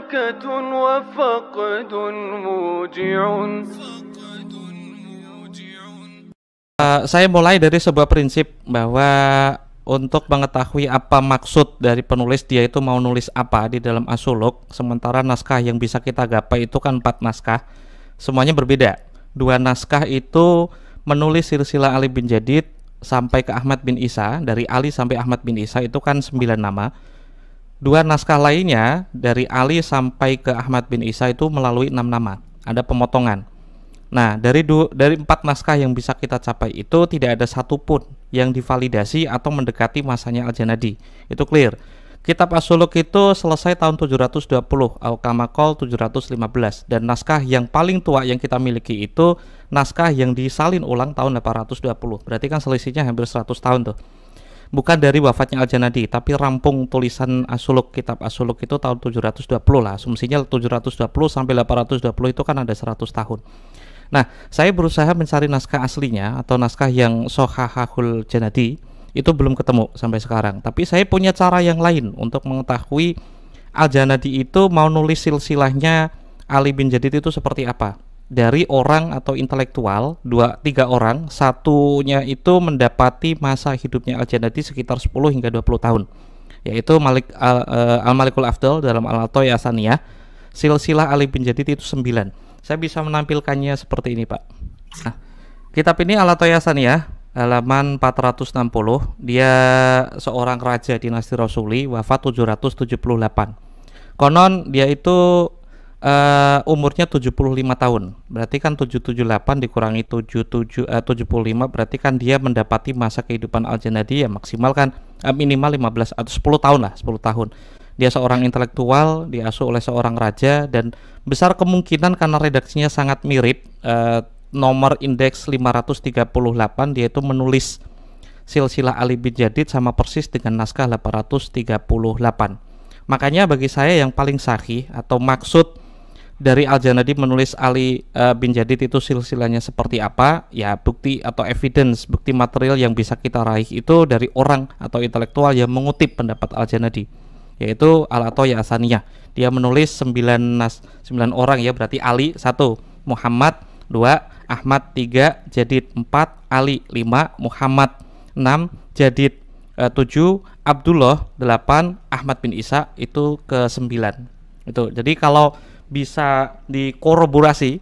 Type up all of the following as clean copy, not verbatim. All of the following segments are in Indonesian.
بركة وفقد موجع. Saya mulai dari sebuah prinsip bahwa untuk mengetahui apa maksud dari penulis, dia itu mau nulis apa di dalam As-Suluk, sementara naskah yang bisa kita gapai itu kan 4 naskah, semuanya berbeda. 2 naskah itu menulis silsilah Ali bin Jadid sampai ke Ahmad bin Isa, dari Ali sampai Ahmad bin Isa itu kan 9 nama. 2 naskah lainnya dari Ali sampai ke Ahmad bin Isa itu melalui 6 nama, ada pemotongan. Nah, dari 4 naskah yang bisa kita capai itu tidak ada satupun yang divalidasi atau mendekati masanya Al-Janadi. Itu clear. Kitab As-Suluk itu selesai tahun 720, Al-Kamakol 715, dan naskah yang paling tua yang kita miliki itu naskah yang disalin ulang tahun 820. Berarti kan selisihnya hampir 100 tahun tuh. Bukan dari wafatnya Al-Janadi, tapi rampung tulisan As-Suluk, kitab As-Suluk itu tahun 720 lah. Asumsinya 720 sampai 820 itu kan ada 100 tahun. Nah, saya berusaha mencari naskah aslinya atau naskah yang Sohahahul Janadi, itu belum ketemu sampai sekarang. Tapi saya punya cara yang lain untuk mengetahui Al-Janadi itu mau nulis silsilahnya Ali bin Jadid itu seperti apa. Dari orang atau intelektual, 2-3 orang, satunya itu mendapati masa hidupnya Al-Janadi sekitar 10 hingga 20 tahun. Yaitu Al-Malikul Afdal dalam Al-Athaiyah Asaniyah. Silsilah Ali bin Jadid itu 9. Saya bisa menampilkannya seperti ini, Pak. Nah, kitab ini Al-Athaiyah Asaniyah, halaman 460. Dia seorang raja dinasti Rasuli, wafat 778. Konon dia itu umurnya 75 tahun. Berarti kan 778 dikurangi 75, berarti kan dia mendapati masa kehidupan Al-Janadi ya maksimal kan minimal 15 atau 10 tahun lah, 10 tahun. Dia seorang intelektual, diasuh oleh seorang raja, dan besar kemungkinan karena redaksinya sangat mirip, nomor indeks 538, dia itu menulis silsilah Ali bin Jadid sama persis dengan naskah 838. Makanya bagi saya yang paling sahih atau maksud dari Al-Janadi menulis Ali bin Jadid itu silsilahnya seperti apa, ya bukti atau evidence, bukti material yang bisa kita raih itu dari orang atau intelektual yang mengutip pendapat Al-Janadi, yaitu Al-Athaiyah Asaniyah. Dia menulis 9 orang ya, berarti Ali 1, Muhammad 2, Ahmad 3, Jadid 4, Ali 5, Muhammad 6, Jadid 7, Abdullah 8, Ahmad bin Isa itu ke 9. Itu. Jadi kalau bisa dikoroborasi,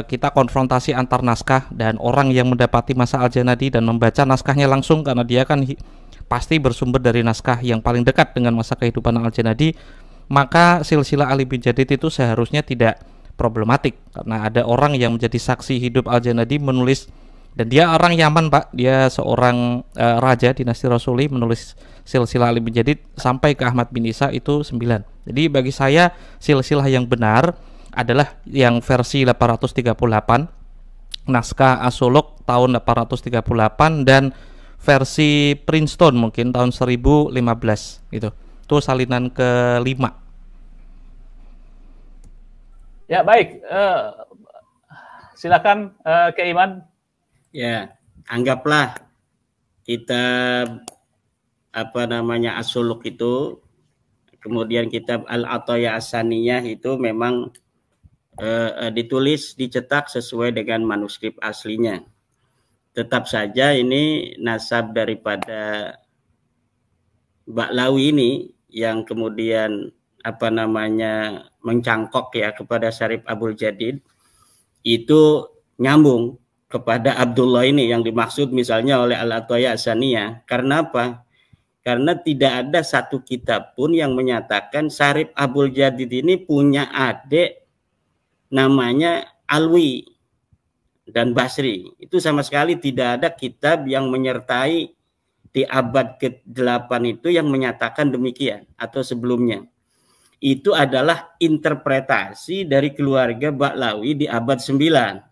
kita konfrontasi antar naskah dan orang yang mendapati masa Al-Janadi dan membaca naskahnya langsung, karena dia kan pasti bersumber dari naskah yang paling dekat dengan masa kehidupan Al-Janadi, maka silsilah Ali bin Jadid itu seharusnya tidak problematik, karena ada orang yang menjadi saksi hidup Al-Janadi menulis, dan dia orang Yaman, Pak. Dia seorang raja dinasti Rasuli, menulis silsilah Ali bin Jadid sampai ke Ahmad bin Isa itu 9. Jadi bagi saya silsilah yang benar adalah yang versi 838, naskah As-Suluk tahun 838, dan versi Princeton mungkin tahun 1015 gitu. Itu salinan ke-5. Ya, baik. Silakan Ke Iman. Ya, anggaplah kita As-Suluk itu, kemudian kitab Al-Athaiyah Asaniyah itu memang ditulis, dicetak sesuai dengan manuskrip aslinya. Tetap saja ini nasab daripada Ba'lawi ini yang kemudian mencangkok ya kepada Syarif Abul Jadid, itu nyambung kepada Abdullah ini yang dimaksud misalnya oleh Al-Athaiyah Asaniyah. Karena apa? Karena tidak ada satu kitab pun yang menyatakan Syarif Abul Jadid ini punya adik namanya Alwi dan Basri. Itu sama sekali tidak ada kitab yang menyertai di abad ke-8 itu yang menyatakan demikian atau sebelumnya. Itu adalah interpretasi dari keluarga Ba'lawi di abad 9.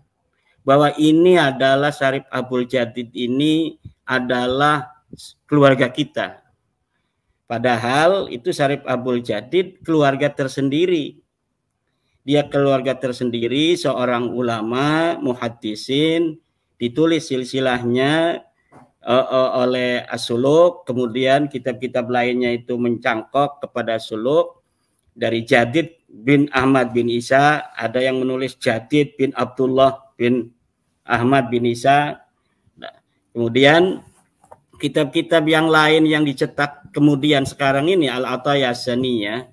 Bahwa ini adalah Syarif Abul Jadid ini adalah keluarga kita. Padahal itu Syarif Abul Jadid keluarga tersendiri. Dia keluarga tersendiri, seorang ulama, muhaddisin, ditulis silsilahnya oleh As-Suluk, kemudian kitab-kitab lainnya itu mencangkok kepada As-Suluk, dari Jadid bin Ahmad bin Isa, ada yang menulis Jadid bin Abdullah bin Ahmad bin Isa. Nah, kemudian kitab-kitab yang lain yang dicetak kemudian sekarang ini Al-Ataya Saniyah,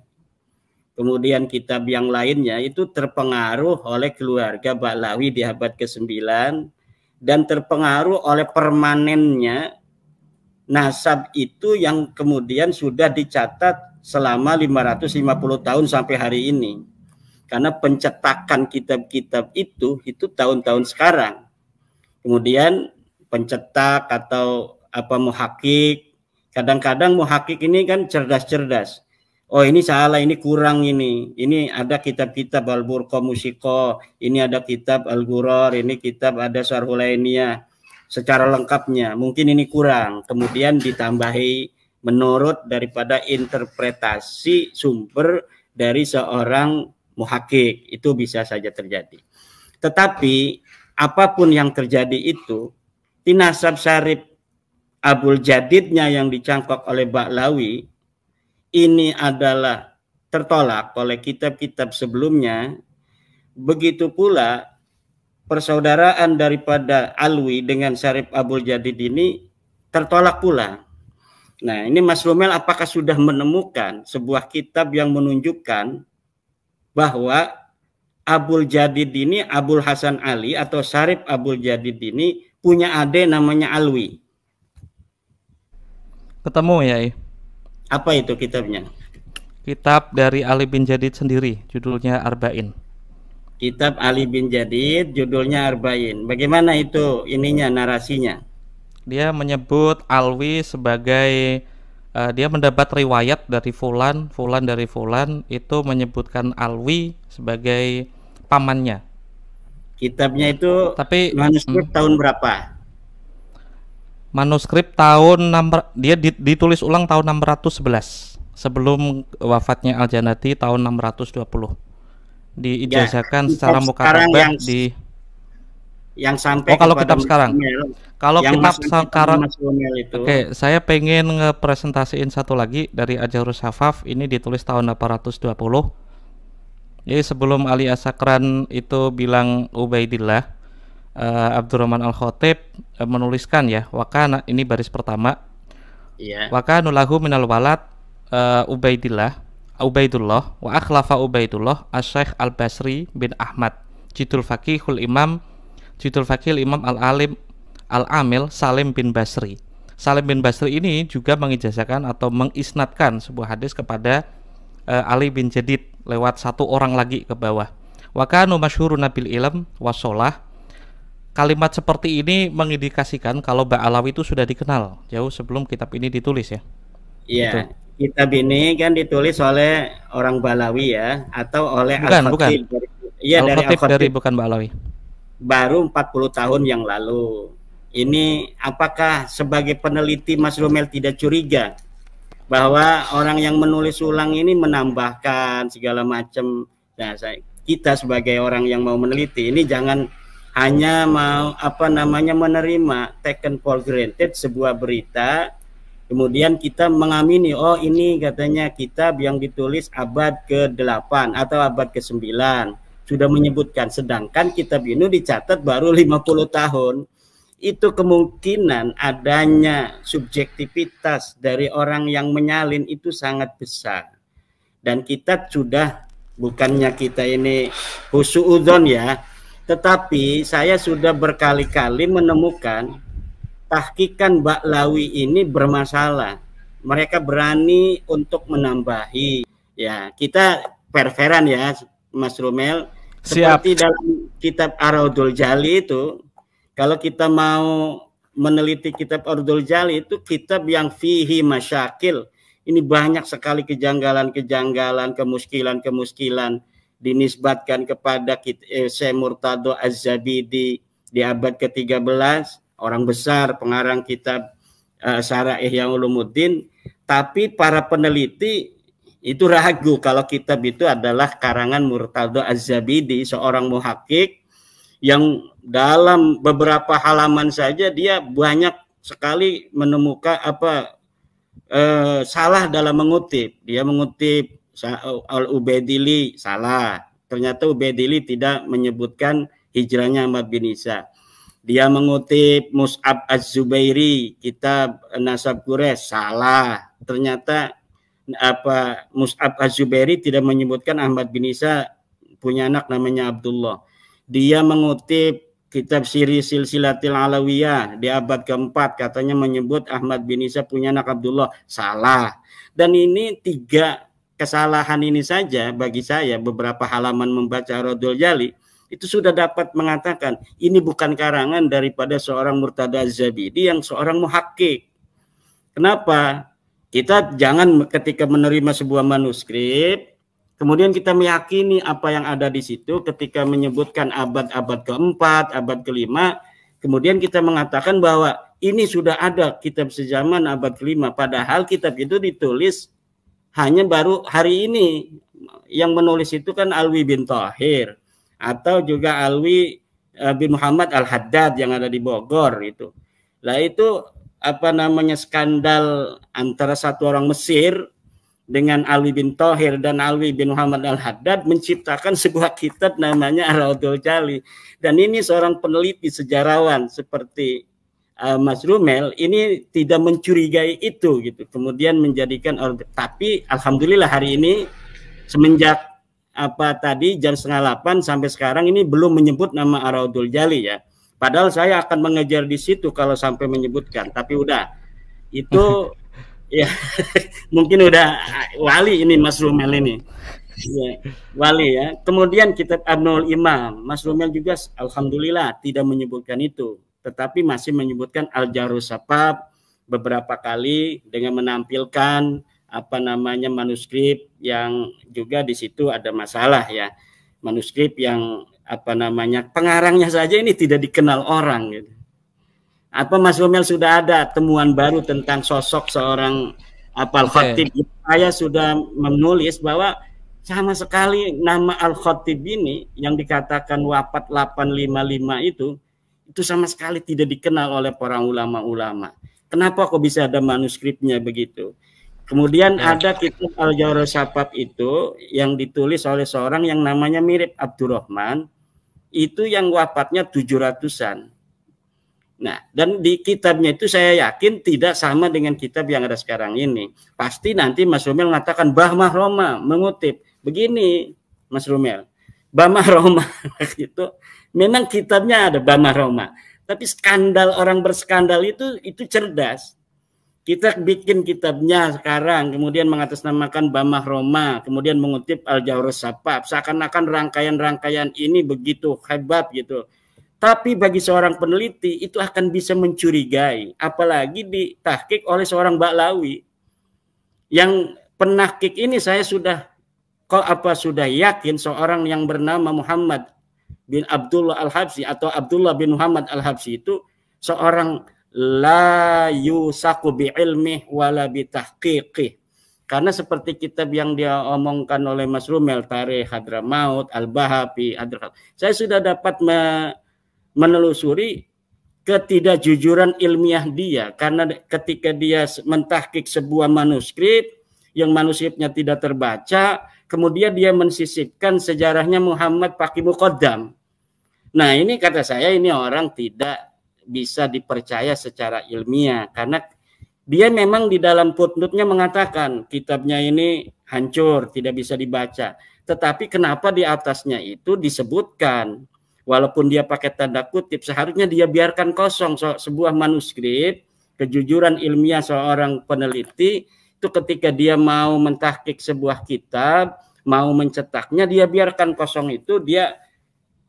kemudian kitab yang lainnya itu terpengaruh oleh keluarga Ba'lawi di abad ke-9 dan terpengaruh oleh permanennya nasab itu yang kemudian sudah dicatat selama 550 tahun sampai hari ini. Karena pencetakan kitab-kitab itu tahun-tahun sekarang. Kemudian pencetak atau muhakik, kadang-kadang muhakik ini kan cerdas-cerdas. Oh ini salah, ini kurang ini. Ini ada kitab-kitab Al-Burqa Musiko, ini ada kitab Al-Ghuror, ini kitab ada Syarhulainiyah. Secara lengkapnya, mungkin ini kurang. Kemudian ditambahi menurut daripada interpretasi sumber dari seorang muhakik, itu bisa saja terjadi. Tetapi apapun yang terjadi itu, di nasab syarif Abul Jadidnya yang dicangkok oleh Ba'lawi, ini adalah tertolak oleh kitab-kitab sebelumnya. Begitu pula persaudaraan daripada Alwi dengan syarif Abul Jadid ini tertolak pula. Nah, ini Mas Romel apakah sudah menemukan sebuah kitab yang menunjukkan bahwa Abul Jadid ini, Abul Hasan Ali atau Syarif Abul Jadid ini punya adik namanya Alwi? Ketemu ya. Apa itu kitabnya? Kitab dari Ali bin Jadid sendiri, judulnya Arba'in. Kitab Ali bin Jadid, judulnya Arba'in. Bagaimana itu ininya, narasinya? Dia menyebut Alwi sebagai dia mendapat riwayat dari Fulan dari Fulan, itu menyebutkan Alwi sebagai pamannya. Kitabnya itu tapi manuskrip tahun berapa? Manuskrip dia ditulis ulang tahun 611 sebelum wafatnya Al-Janati tahun 620. Diijazahkan secara mukatabah di yang sampai kalau kitab sekarang. Kalau kitab sekarang Oke, saya pengen ngepresentasiin satu lagi dari Ajarus Hafaf, ini ditulis tahun 820. Jadi sebelum Ali As-Sakran itu bilang Ubaidillah, Abdurrahman Al-Khatib menuliskan ya, wakana, ini baris pertama. Iya. Wakanu lahu minal walad Ubaidullah wa akhlafa Ubaidullah Asy-Syaikh Al-Basri bin Ahmad Jidul Faqihul Imam Al-Alim Al-Amil Salim bin Basri. Salim bin Basri ini juga mengijazahkan atau mengisnadkan sebuah hadis kepada Ali bin Jadid lewat satu orang lagi ke bawah. Wa kanu masyhurun bil ilm wasolah. Kalimat seperti ini mengindikasikan kalau Ba'alawi itu sudah dikenal jauh sebelum kitab ini ditulis ya. Iya. Kitab ini kan ditulis oleh orang Ba'alawi ya, atau oleh Al-Khatib. Iya, dari Al-Khatib. Dari bukan Ba'alawi. Baru 40 tahun yang lalu. Ini apakah sebagai peneliti Mas Romel tidak curiga bahwa orang yang menulis ulang ini menambahkan segala macam? Nah, kita sebagai orang yang mau meneliti ini jangan hanya mau menerima, taken for granted sebuah berita, kemudian kita mengamini, oh ini katanya kitab yang ditulis abad ke-8 atau abad ke-9 sudah menyebutkan, sedangkan kitab ini dicatat baru 50 tahun. Itu kemungkinan adanya subjektivitas dari orang yang menyalin itu sangat besar. Dan kita sudah, bukannya kita ini husuudzon ya, tetapi saya sudah berkali-kali menemukan tahqiqan Ba'lawi ini bermasalah. Mereka berani untuk menambahi. Ya, kita perveran ya, Mas Romel. Seperti dalam kitab Ar-Raudul Jali itu, kalau kita mau meneliti kitab Ar-Raudul Jali itu kitab yang fihi masyakil. Ini banyak sekali kejanggalan-kejanggalan, kemuskilan-kemuskilan dinisbatkan kepada Syekh Murtado Az-Zabidi di abad ke-13, orang besar pengarang kitab Syarah Ihya Ulumuddin. Tapi para peneliti itu ragu kalau kitab itu adalah karangan Murtado Az-Zabidi, seorang muhakik yang dalam beberapa halaman saja dia banyak sekali menemukan salah dalam mengutip. Dia mengutip Al-Ubaidili, salah. Ternyata Ubaidili tidak menyebutkan hijrahnya Ahmad bin Isa. Dia mengutip Mus'ab Az-Zubairi, kitab Nasab Quraisy, salah. Ternyata Mus'ab Az-Zubairi tidak menyebutkan Ahmad bin Isa punya anak namanya Abdullah. Dia mengutip kitab Siri Silsilatil Alawiyah di abad keempat, katanya menyebut Ahmad bin Isa punya anak Abdullah, salah. Dan ini 3 kesalahan ini saja bagi saya, beberapa halaman membaca Raudhul Jali itu sudah dapat mengatakan ini bukan karangan daripada seorang Murtada Az-Zabidi yang seorang muhakkik. Kenapa? Kita jangan ketika menerima sebuah manuskrip kemudian kita meyakini apa yang ada di situ ketika menyebutkan abad keempat, abad kelima, kemudian kita mengatakan bahwa ini sudah ada kitab sejaman abad kelima, padahal kitab itu ditulis hanya baru hari ini. Yang menulis itu kan Alwi bin Thahir atau juga Alwi bin Muhammad Al-Haddad yang ada di Bogor itu. Lah itu skandal antara satu orang Mesir dengan Alwi bin Thahir dan Alwi bin Muhammad Al-Haddad menciptakan sebuah kitab namanya Raudhul Jali. Dan ini seorang peneliti sejarawan seperti Mas Rumel ini tidak mencurigai itu gitu. Kemudian menjadikan, tapi alhamdulillah hari ini semenjak jam 7:30 sampai sekarang ini belum menyebut nama Raudhul Jali ya. Padahal saya akan mengejar di situ kalau sampai menyebutkan, tapi udah itu ya mungkin udah wali ini Mas Rumel ini. Ya, wali ya. Kemudian kitab Abnul Imam, Mas Rumel juga alhamdulillah tidak menyebutkan itu, tetapi masih menyebutkan Al-Jarus Sabab beberapa kali dengan menampilkan manuskrip yang juga di situ ada masalah ya. Manuskrip yang pengarangnya saja ini tidak dikenal orang gitu. Mas Rumel sudah ada temuan baru tentang sosok seorang Al-Khatib? Saya sudah menulis bahwa sama sekali nama Al-Khatib ini yang dikatakan wafat 855 itu sama sekali tidak dikenal oleh para ulama-ulama. Kenapa kok bisa ada manuskripnya begitu? Kemudian ada kitab Al-Jarus Sabab itu yang ditulis oleh seorang yang namanya mirip Abdurrahman, itu yang wafatnya 700-an. Nah, dan di kitabnya itu saya yakin tidak sama dengan kitab yang ada sekarang ini. Pasti nanti Mas Rumel mengatakan Bahmah Roma mengutip. Begini Mas Rumel, Bahmah Roma itu memang kitabnya ada Bahmah Roma. Tapi skandal, orang berskandal itu cerdas. Kita bikin kitabnya sekarang, kemudian mengatasnamakan Bahmah Roma, kemudian mengutip Al-Jarus Sabab, seakan-akan rangkaian-rangkaian ini begitu hebat gitu. Tapi bagi seorang peneliti itu akan bisa mencurigai, apalagi ditahqiq oleh seorang Ba'lawi. Yang penahqiq ini saya sudah yakin seorang yang bernama Muhammad bin Abdullah Al-Habsyi atau Abdullah bin Muhammad Al-Habsyi itu seorang la yusaku bi ilmih wala bi tahqiqih. Karena seperti kitab yang dia omongkan oleh Mas Rumel, Tarikh Hadramaut, Al-Bahapi, saya sudah dapat menelusuri ketidakjujuran ilmiah dia. Karena ketika dia mentahqiq sebuah manuskrip, yang manuskripnya tidak terbaca, kemudian dia mensisipkan sejarahnya Muhammad pakai muqaddam. Nah ini kata saya ini orang tidak bisa dipercaya secara ilmiah karena dia memang di dalam footnote-nya mengatakan kitabnya ini hancur, tidak bisa dibaca. Tetapi kenapa di atasnya itu disebutkan walaupun dia pakai tanda kutip, seharusnya dia biarkan kosong sebuah manuskrip, kejujuran ilmiah seorang peneliti itu ketika dia mau mentahqiq sebuah kitab, mau mencetaknya, dia biarkan kosong itu, dia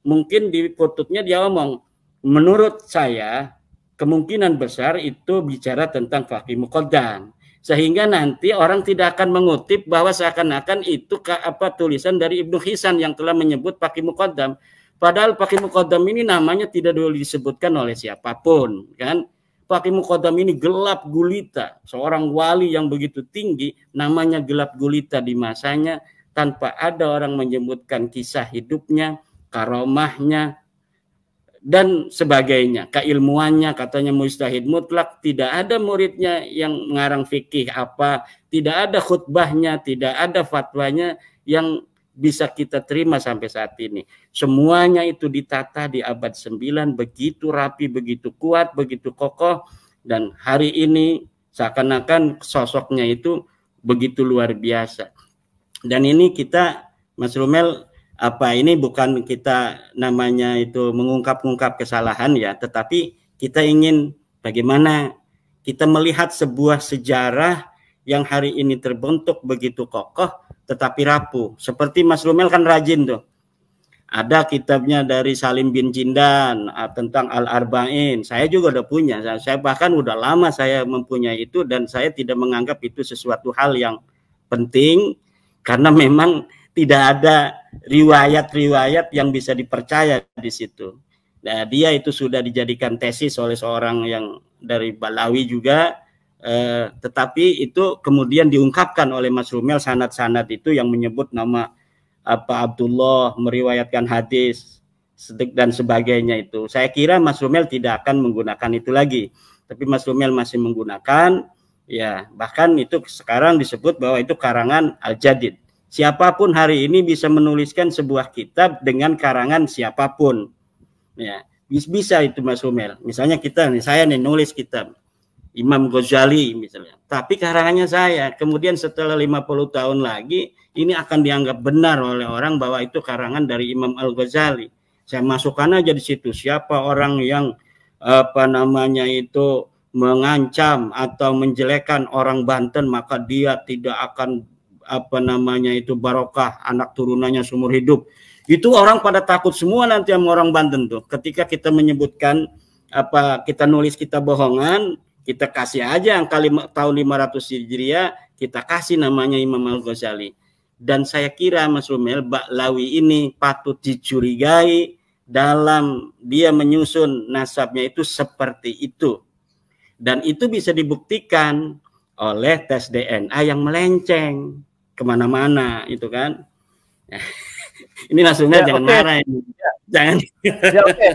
mungkin di footnote-nya dia omong menurut saya kemungkinan besar itu bicara tentang faqih muqaddam, sehingga nanti orang tidak akan mengutip bahwa seakan-akan itu tulisan dari Ibnu Hisan yang telah menyebut faqih muqaddam, padahal faqih muqaddam ini namanya tidak dulu disebutkan oleh siapapun kan. Faqih muqaddam ini gelap gulita, seorang wali yang begitu tinggi namanya gelap gulita di masanya tanpa ada orang menyebutkan kisah hidupnya, karomahnya, dan sebagainya. Keilmuannya katanya mujtahid mutlak, tidak ada muridnya yang mengarang fikih apa, tidak ada khutbahnya, tidak ada fatwanya yang bisa kita terima sampai saat ini. Semuanya itu ditata di abad 9 begitu rapi, begitu kuat, begitu kokoh, dan hari ini seakan-akan sosoknya itu begitu luar biasa. Dan ini kita, Mas Rumel, ini bukan kita namanya itu mengungkap-ungkap kesalahan ya, tetapi kita ingin bagaimana kita melihat sebuah sejarah yang hari ini terbentuk begitu kokoh tetapi rapuh. Seperti Mas Rumel kan rajin tuh. Ada kitabnya dari Salim bin Jindan tentang Al-Arba'in. Saya juga udah punya. Saya bahkan udah lama saya mempunyai itu, dan saya tidak menganggap itu sesuatu hal yang penting karena memang tidak ada riwayat-riwayat yang bisa dipercaya di situ. Nah, dia itu sudah dijadikan tesis oleh seorang yang dari Balawi juga, tetapi itu kemudian diungkapkan oleh Mas Rumel sanad-sanad itu yang menyebut nama Abdullah, meriwayatkan hadis dan sebagainya itu. Saya kira Mas Rumel tidak akan menggunakan itu lagi, tapi Mas Rumel masih menggunakan, ya bahkan itu sekarang disebut bahwa itu karangan Al-Jadid. Siapapun hari ini bisa menuliskan sebuah kitab dengan karangan siapapun. Ya, bisa itu Mas Rumel. Misalnya saya nulis kitab Imam Ghazali misalnya. Tapi karangannya saya. Kemudian setelah 50 tahun lagi ini akan dianggap benar oleh orang bahwa itu karangan dari Imam Al-Ghazali. Saya masukkan aja di situ siapa orang yang mengancam atau menjelekkan orang Banten, maka dia tidak akan barokah anak turunannya seumur hidup. Itu orang pada takut semua nanti sama orang Banten tuh. Ketika kita menyebutkan kita nulis kita bohongan, kita kasih aja angka tahun 500 Hijriah, kita kasih namanya Imam Al-Ghazali. Dan saya kira Mas Rumel, Ba'lawi ini patut dicurigai dalam dia menyusun nasabnya itu seperti itu. Dan itu bisa dibuktikan oleh tes DNA yang melenceng kemana-mana itu kan. Ini Mas Rumel jangan marah ini. Jangan. Ya, oke.